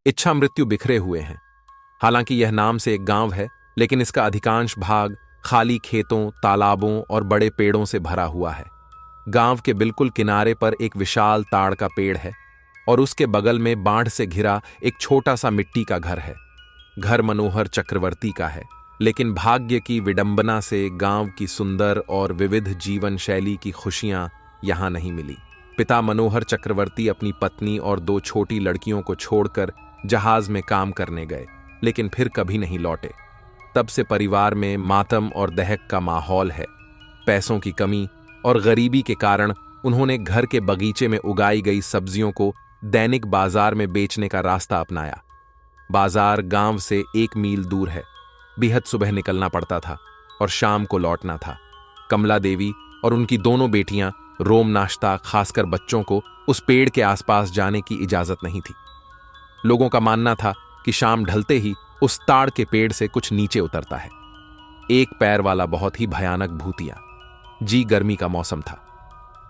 इच्छा मृत्यु बिखरे हुए हैं। हालांकि यह नाम से एक गांव है, लेकिन इसका अधिकांश भाग खाली खेतों, तालाबों और बड़े पेड़ों से भरा हुआ है। गांव के बिल्कुल किनारे पर एक विशाल ताड़ का पेड़ है और उसके बगल में बाढ़ से घिरा एक छोटा सा मिट्टी का घर है। घर मनोहर चक्रवर्ती का है, लेकिन भाग्य की विडंबना से गांव की सुंदर और विविध जीवन शैली की खुशियां यहां नहीं मिली। पिता मनोहर चक्रवर्ती अपनी पत्नी और 2 छोटी लड़कियों को छोड़कर जहाज में काम करने गए, लेकिन फिर कभी नहीं लौटे। तब से परिवार में मातम और दहक का माहौल है। पैसों की कमी और गरीबी के कारण उन्होंने घर के बगीचे में उगाई गई सब्जियों को दैनिक बाजार में बेचने का रास्ता अपनाया। बाजार गांव से 1 मील दूर है। बेहद सुबह निकलना पड़ता था और शाम को लौटना था। कमला देवी और उनकी दोनों बेटियां रोम नाश्ता, खासकर बच्चों को उस पेड़ के आसपास जाने की इजाजत नहीं थी। लोगों का मानना था कि शाम ढलते ही उस ताड़ के पेड़ से कुछ नीचे उतरता है, एक पैर वाला बहुत ही भयानक भूतिया। जी गर्मी का मौसम था।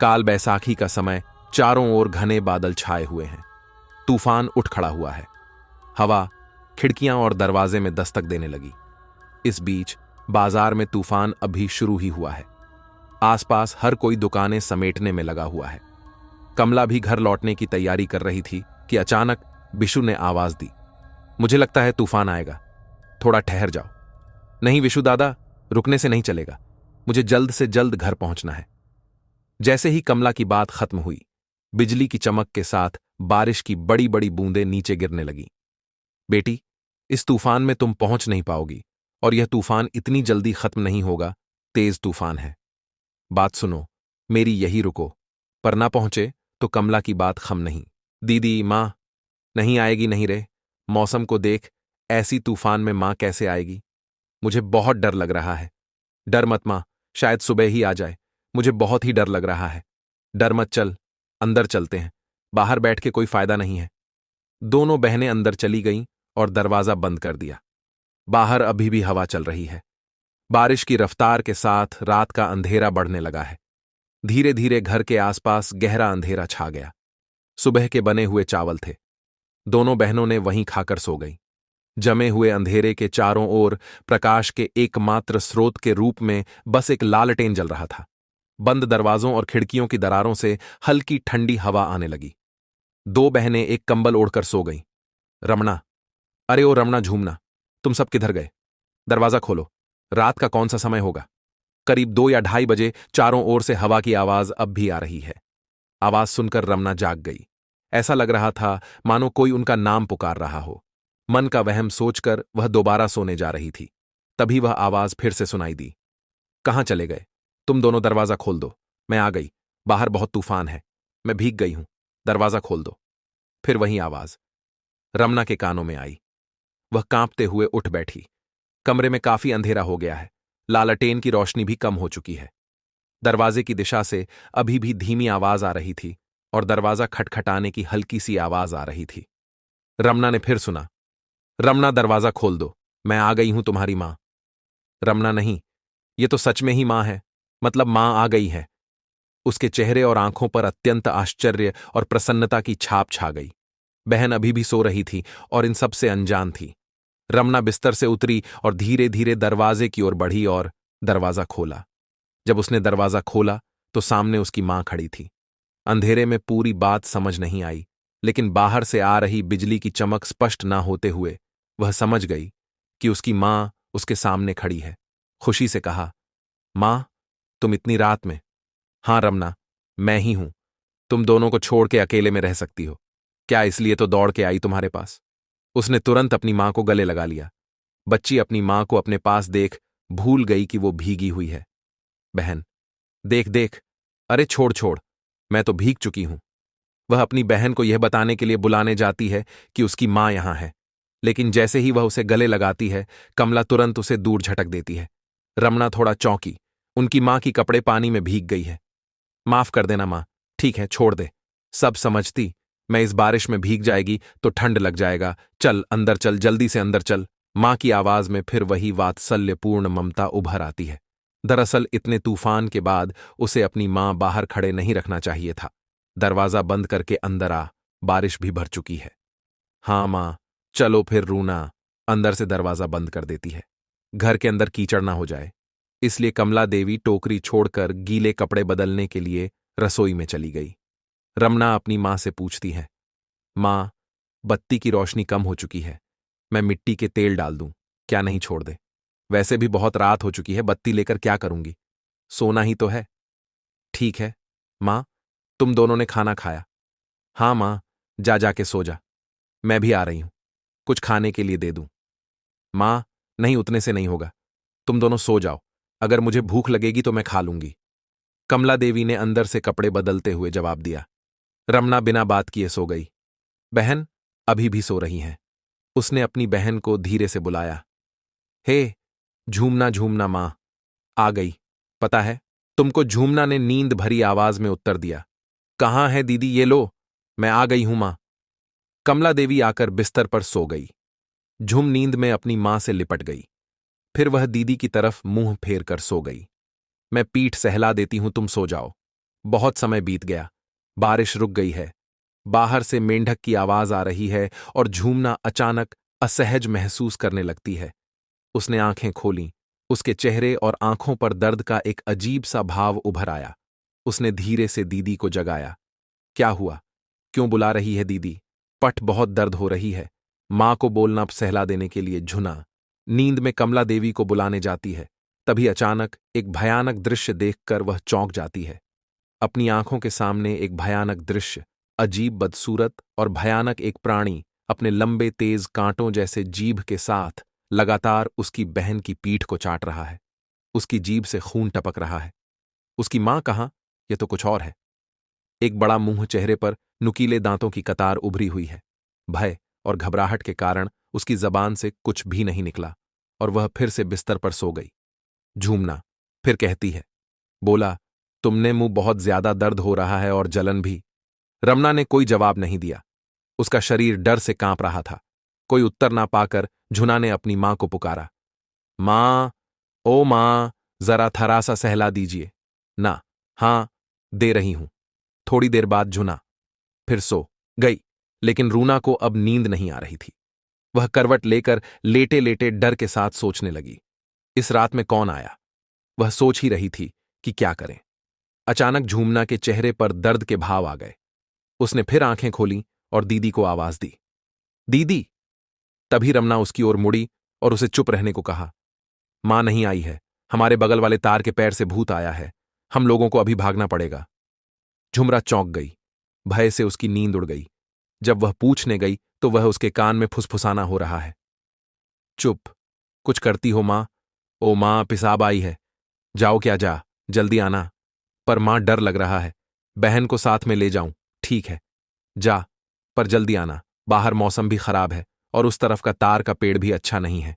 काल बैसाखी का समय। चारों ओर घने बादल छाए हुए हैं। तूफान उठ खड़ा हुआ है। हवा खिड़कियां और दरवाजे में दस्तक देने लगी। इस बीच बाजार में तूफान अभी शुरू ही हुआ है। आसपास हर कोई दुकानें समेटने में लगा हुआ है। कमला भी घर लौटने की तैयारी कर रही थी कि अचानक विशु ने आवाज दी, मुझे लगता है तूफान आएगा, थोड़ा ठहर जाओ। नहीं विशु दादा, रुकने से नहीं चलेगा, मुझे जल्द से जल्द घर पहुंचना है। जैसे ही कमला की बात खत्म हुई, बिजली की चमक के साथ बारिश की बड़ी बड़ी बूंदें नीचे गिरने लगी। बेटी, इस तूफान में तुम पहुंच नहीं पाओगी और यह तूफान इतनी जल्दी खत्म नहीं होगा। तेज तूफान है। बात सुनो, मेरी यही रुको, पर ना पहुंचे तो कमला की बात खम नहीं। दीदी, मां नहीं आएगी नहीं रे। मौसम को देख, ऐसी तूफान में मां कैसे आएगी? मुझे बहुत डर लग रहा है। डर मत मां, शायद सुबह ही आ जाए। मुझे बहुत ही डर लग रहा है। डर मत, चल अंदर चलते हैं, बाहर बैठ के कोई फायदा नहीं है। दोनों बहनें अंदर चली गईं और दरवाजा बंद कर दिया। बाहर अभी भी हवा चल रही है। बारिश की रफ्तार के साथ रात का अंधेरा बढ़ने लगा है। धीरे धीरे घर के आसपास गहरा अंधेरा छा गया। सुबह के बने हुए चावल थे। दोनों बहनों ने वहीं खाकर सो गईं। जमे हुए अंधेरे के चारों ओर प्रकाश के एकमात्र स्रोत के रूप में बस एक लालटेन जल रहा था। बंद दरवाजों और खिड़कियों की दरारों से हल्की ठंडी हवा आने लगी। 2 बहनें एक कंबल ओढ़कर सो गईं। रमणा, अरे ओ रमणा झूमना, तुम सब किधर गए? दरवाजा खोलो। रात का कौन सा समय होगा? करीब 2 या 2:30 बजे चारों ओर से हवा की आवाज अब भी आ रही है। आवाज सुनकर रमना जाग गई। ऐसा लग रहा था मानो कोई उनका नाम पुकार रहा हो। मन का वहम सोचकर वह दोबारा सोने जा रही थी। तभी वह आवाज फिर से सुनाई दी, कहां चले गए? तुम दोनों दरवाजा खोल दो। मैं आ गई। बाहर बहुत तूफान है। मैं भीग गई हूं। दरवाजा खोल दो। फिर वही आवाज रमना के कानों में आई। वह कांपते हुए उठ बैठी। कमरे में काफी अंधेरा हो गया है। लालटेन की रोशनी भी कम हो चुकी है। दरवाजे की दिशा से अभी भी धीमी आवाज आ रही थी और दरवाजा खटखटाने की हल्की सी आवाज आ रही थी। रमना ने फिर सुना, रमना दरवाजा खोल दो, मैं आ गई हूं तुम्हारी मां। रमना, नहीं, ये तो सच में ही मां है, मतलब मां आ गई है। उसके चेहरे और आंखों पर अत्यंत आश्चर्य और प्रसन्नता की छाप छा गई। बहन अभी भी सो रही थी और इन सब से अनजान थी। रमना बिस्तर से उतरी और धीरे धीरे दरवाजे की ओर बढ़ी और दरवाजा खोला। जब उसने दरवाजा खोला तो सामने उसकी मां खड़ी थी। अंधेरे में पूरी बात समझ नहीं आई, लेकिन बाहर से आ रही बिजली की चमक स्पष्ट ना होते हुए वह समझ गई कि उसकी मां उसके सामने खड़ी है। खुशी से कहा, मां, तुम इतनी रात में? हां रमना, मैं ही हूं। तुम दोनों को छोड़ के अकेले में रह सकती हो क्या? इसलिए तो दौड़ के आई तुम्हारे पास। उसने तुरंत अपनी मां को गले लगा लिया। बच्ची अपनी मां को अपने पास देख भूल गई कि वो भीगी हुई है। बहन, देख देख, अरे छोड़ छोड़, मैं तो भीग चुकी हूं। वह अपनी बहन को यह बताने के लिए बुलाने जाती है कि उसकी मां यहां है, लेकिन जैसे ही वह उसे गले लगाती है, कमला तुरंत उसे दूर झटक देती है। रमना थोड़ा चौंकी। उनकी मां की कपड़े पानी में भीग गई है। माफ कर देना मां, ठीक है, छोड़ दे। सब समझती, मैं इस बारिश में भीग जाएगी तो ठंड लग जाएगा। चल अंदर चल, जल्दी से अंदर चल। मां की आवाज में फिर वही वात्सल्यपूर्ण ममता उभर आती है। दरअसल इतने तूफान के बाद उसे अपनी मां बाहर खड़े नहीं रखना चाहिए था। दरवाजा बंद करके अंदर आ, बारिश भी भर चुकी है। हाँ मां, चलो फिर। रूना अंदर से दरवाजा बंद कर देती है, घर के अंदर कीचड़ ना हो जाए। इसलिए कमला देवी टोकरी छोड़कर गीले कपड़े बदलने के लिए रसोई में चली गई। रमना अपनी मां से पूछती है, मां, बत्ती की रोशनी कम हो चुकी है, मैं मिट्टी के तेल डाल दूं, क्या नहीं छोड़ दे? वैसे भी बहुत रात हो चुकी है, बत्ती लेकर क्या करूंगी, सोना ही तो है। ठीक है मां, तुम दोनों ने खाना खाया? हाँ मां, जा जाके सो जा, मैं भी आ रही हूं, कुछ खाने के लिए दे दूं? मां, नहीं, उतने से नहीं होगा, तुम दोनों सो जाओ, अगर मुझे भूख लगेगी तो मैं खा लूंगी। कमला देवी ने अंदर से कपड़े बदलते हुए जवाब दिया। रमना बिना बात किए सो गई। बहन अभी भी सो रही हैं। उसने अपनी बहन को धीरे से बुलाया। हे झूमना, झूमना मां आ गई। पता है तुमको? झूमना ने नींद भरी आवाज में उत्तर दिया। कहाँ है दीदी? ये लो, मैं आ गई हूं मां। कमला देवी आकर बिस्तर पर सो गई। झूम नींद में अपनी मां से लिपट गई। फिर वह दीदी की तरफ मुंह फेर कर सो गई। मैं पीठ सहला देती हूं, तुम सो जाओ। बहुत समय बीत गया, बारिश रुक गई है। बाहर से मेंढक की आवाज आ रही है और झूमना अचानक असहज महसूस करने लगती है। उसने आंखें खोलीं। उसके चेहरे और आंखों पर दर्द का एक अजीब सा भाव उभर आया। उसने धीरे से दीदी को जगाया। क्या हुआ? क्यों बुला रही है दीदी? पट बहुत दर्द हो रही है। मां को बोलना सहला देने के लिए झुना नींद में कमला देवी को बुलाने जाती है। तभी अचानक एक भयानक दृश्य देखकर वह चौंक जाती है। अपनी आंखों के सामने एक भयानक दृश्य, अजीब, बदसूरत और भयानक एक प्राणी अपने लंबे तेज कांटों जैसे जीभ के साथ लगातार उसकी बहन की पीठ को चाट रहा है। उसकी जीभ से खून टपक रहा है। उसकी मां कहाँ? यह तो कुछ और है। एक बड़ा मुंह, चेहरे पर नुकीले दांतों की कतार उभरी हुई है। भय और घबराहट के कारण उसकी जबान से कुछ भी नहीं निकला और वह फिर से बिस्तर पर सो गई। झूमना फिर कहती है, बोला, तुमने मुंह, बहुत ज्यादा दर्द हो रहा है और जलन भी। रमना ने कोई जवाब नहीं दिया। उसका शरीर डर से कांप रहा था। कोई उत्तर ना पाकर झुना ने अपनी मां को पुकारा। मां, ओ मां, जरा थरा सा सहला दीजिए ना। हां, दे रही हूं। थोड़ी देर बाद झुना फिर सो गई, लेकिन रूना को अब नींद नहीं आ रही थी। वह करवट लेकर लेटे लेटे डर के साथ सोचने लगी, इस रात में कौन आया? वह सोच ही रही थी कि क्या करें। अचानक झूमना के चेहरे पर दर्द के भाव आ गए। उसने फिर आंखें खोलीं और दीदी को आवाज दी। दीदी! तभी रमना उसकी ओर मुड़ी और उसे चुप रहने को कहा। मां नहीं आई है, हमारे बगल वाले तार के पैर से भूत आया है, हम लोगों को अभी भागना पड़ेगा। झुमरा चौंक गई। भय से उसकी नींद उड़ गई। जब वह पूछने गई तो वह उसके कान में फुसफुसाना हो रहा है। चुप, कुछ करती हो मां? ओ मां, पिसाब आई है, जाओ, क्या जा, जल्दी आना। पर मां, डर लग रहा है, बहन को साथ में ले जाऊं? ठीक है, जा, पर जल्दी आना, बाहर मौसम भी खराब है और उस तरफ का तार का पेड़ भी अच्छा नहीं है।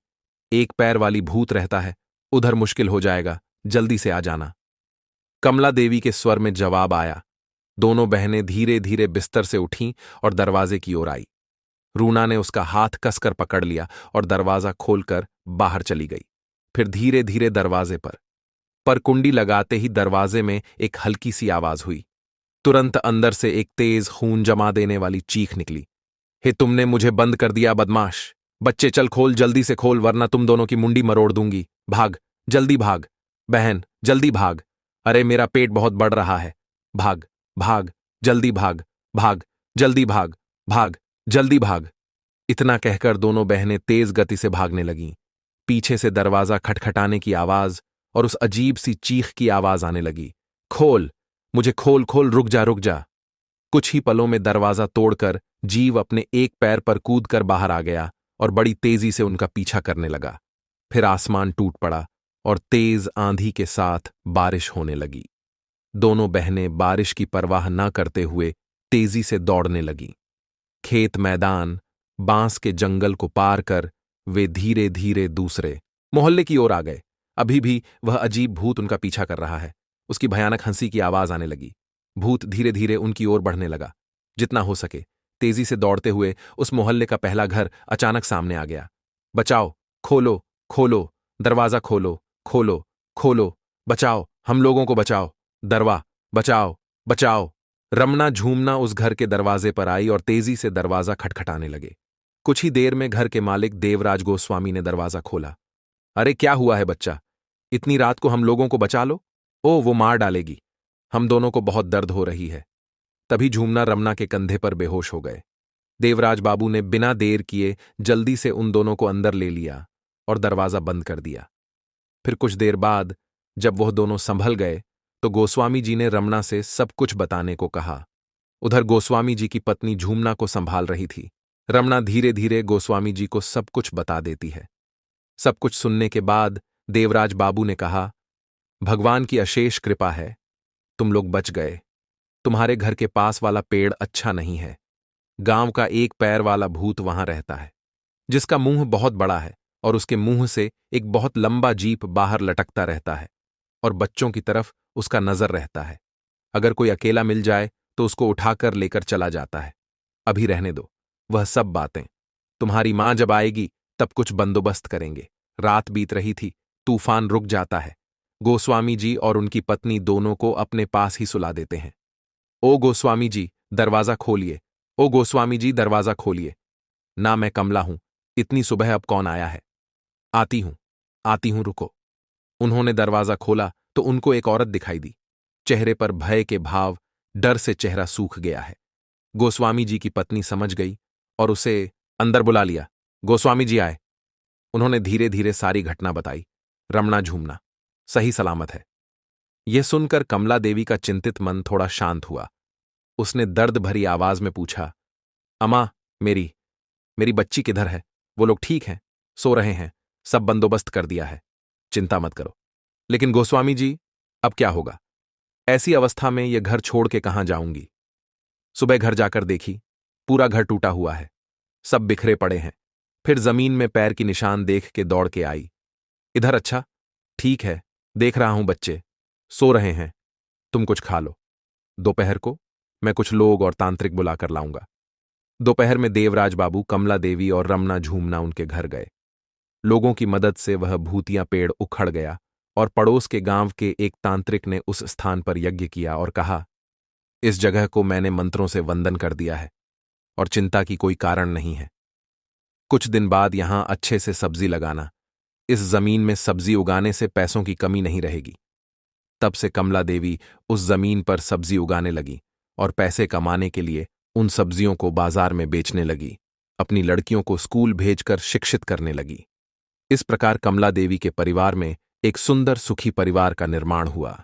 एक पैर वाली भूत रहता है, उधर मुश्किल हो जाएगा, जल्दी से आ जाना। कमला देवी के स्वर में जवाब आया। दोनों बहनें धीरे धीरे बिस्तर से उठीं और दरवाजे की ओर आई। रूना ने उसका हाथ कसकर पकड़ लिया और दरवाजा खोलकर बाहर चली गई। फिर धीरे धीरे दरवाजे पर कुंडी लगाते ही दरवाजे में एक हल्की सी आवाज हुई। तुरंत अंदर से एक तेज खून जमा देने वाली चीख निकली। हे, तुमने मुझे बंद कर दिया बदमाश! बच्चे, चल खोल, जल्दी से खोल, वरना तुम दोनों की मुंडी मरोड़ दूंगी। भाग, जल्दी भाग। बहन, जल्दी भाग। अरे, मेरा पेट बहुत बढ़ रहा है। भाग, भाग, जल्दी भाग, भाग, जल्दी भाग, भाग, जल्दी भाग। इतना कहकर दोनों बहनें तेज गति से भागने लगीं। पीछे से दरवाजा खटखटाने की आवाज और उस अजीब सी चीख की आवाज आने लगी। खोल, मुझे खोल, खोल, रुक जा, रुक जा। कुछ ही पलों में दरवाजा तोड़कर जीव अपने एक पैर पर कूदकर बाहर आ गया और बड़ी तेजी से उनका पीछा करने लगा। फिर आसमान टूट पड़ा और तेज आंधी के साथ बारिश होने लगी। दोनों बहनें बारिश की परवाह न करते हुए तेजी से दौड़ने लगीं। खेत, मैदान, बांस के जंगल को पार कर वे धीरे धीरे दूसरे मोहल्ले की ओर आ गए। अभी भी वह अजीब भूत उनका पीछा कर रहा है। उसकी भयानक हंसी की आवाज आने लगी। भूत धीरे धीरे उनकी ओर बढ़ने लगा। जितना हो सके तेजी से दौड़ते हुए उस मोहल्ले का पहला घर अचानक सामने आ गया। बचाओ, खोलो, खोलो, दरवाजा खोलो, खोलो, खोलो, बचाओ, हम लोगों को बचाओ, दरवा, बचाओ, बचाओ। रमना, झूमना उस घर के दरवाजे पर आई और तेजी से दरवाजा खटखटाने लगे। कुछ ही देर में घर के मालिक देवराज गोस्वामी ने दरवाजा खोला। अरे क्या हुआ है बच्चा? इतनी रात को हम लोगों को बचा लो। ओ वो मार डालेगी, हम दोनों को बहुत दर्द हो रही है। तभी झूमना रमना के कंधे पर बेहोश हो गए। देवराज बाबू ने बिना देर किए जल्दी से उन दोनों को अंदर ले लिया और दरवाजा बंद कर दिया। फिर कुछ देर बाद जब वह दोनों संभल गए तो गोस्वामी जी ने रमना से सब कुछ बताने को कहा। उधर गोस्वामी जी की पत्नी झूमना को संभाल रही थी। रमना धीरे धीरे गोस्वामी जी को सब कुछ बता देती है। सब कुछ सुनने के बाद देवराज बाबू ने कहा, भगवान की अशेष कृपा है, तुम लोग बच गए। तुम्हारे घर के पास वाला पेड़ अच्छा नहीं है। गांव का एक पैर वाला भूत वहां रहता है, जिसका मुंह बहुत बड़ा है और उसके मुंह से एक बहुत लंबा जीप बाहर लटकता रहता है और बच्चों की तरफ उसका नजर रहता है। अगर कोई अकेला मिल जाए तो उसको उठाकर लेकर चला जाता है। अभी रहने दो वह सब बातें, तुम्हारी मां जब आएगी तब कुछ बंदोबस्त करेंगे। रात बीत रही थी, तूफान रुक जाता है। गोस्वामी जी और उनकी पत्नी दोनों को अपने पास ही सुला देते हैं। ओ गोस्वामी जी दरवाजा खोलिए, ओ गोस्वामी जी दरवाजा खोलिए। ना मैं कमला हूं, इतनी सुबह अब कौन आया है? आती हूं रुको। उन्होंने दरवाजा खोला तो उनको एक औरत दिखाई दी। चेहरे पर भय के भाव, डर से चेहरा सूख गया है। गोस्वामी जी की पत्नी समझ गई और उसे अंदर बुला लिया। गोस्वामी जी आए। उन्होंने धीरे धीरे सारी घटना बताई। रमना झूमना सही सलामत है। यह सुनकर कमला देवी का चिंतित मन थोड़ा शांत हुआ। उसने दर्द भरी आवाज में पूछा, अमा, मेरी बच्ची किधर है? वो लोग ठीक हैं, सो रहे हैं, सब बंदोबस्त कर दिया है, चिंता मत करो। लेकिन गोस्वामी जी, अब क्या होगा? ऐसी अवस्था में यह घर छोड़ के कहां जाऊंगी? सुबह घर जाकर देखी, पूरा घर टूटा हुआ है, सब बिखरे पड़े हैं। फिर जमीन में पैर की निशान देख के दौड़ के आई। इधर अच्छा, ठीक है, देख रहा हूं बच्चे सो रहे हैं, तुम कुछ खा लो। दोपहर को मैं कुछ लोग और तांत्रिक बुलाकर लाऊंगा। दोपहर में देवराज बाबू, कमला देवी और रमना झूमना उनके घर गए। लोगों की मदद से वह भूतिया पेड़ उखड़ गया और पड़ोस के गांव के एक तांत्रिक ने उस स्थान पर यज्ञ किया और कहा, इस जगह को मैंने मंत्रों से वंदन कर दिया है और चिंता की कोई कारण नहीं है। कुछ दिन बाद यहां अच्छे से सब्जी लगाना, इस जमीन में सब्जी उगाने से पैसों की कमी नहीं रहेगी। तब से कमला देवी उस जमीन पर सब्जी उगाने लगी और पैसे कमाने के लिए उन सब्जियों को बाजार में बेचने लगी। अपनी लड़कियों को स्कूल भेजकर शिक्षित करने लगी। इस प्रकार कमला देवी के परिवार में एक सुंदर सुखी परिवार का निर्माण हुआ।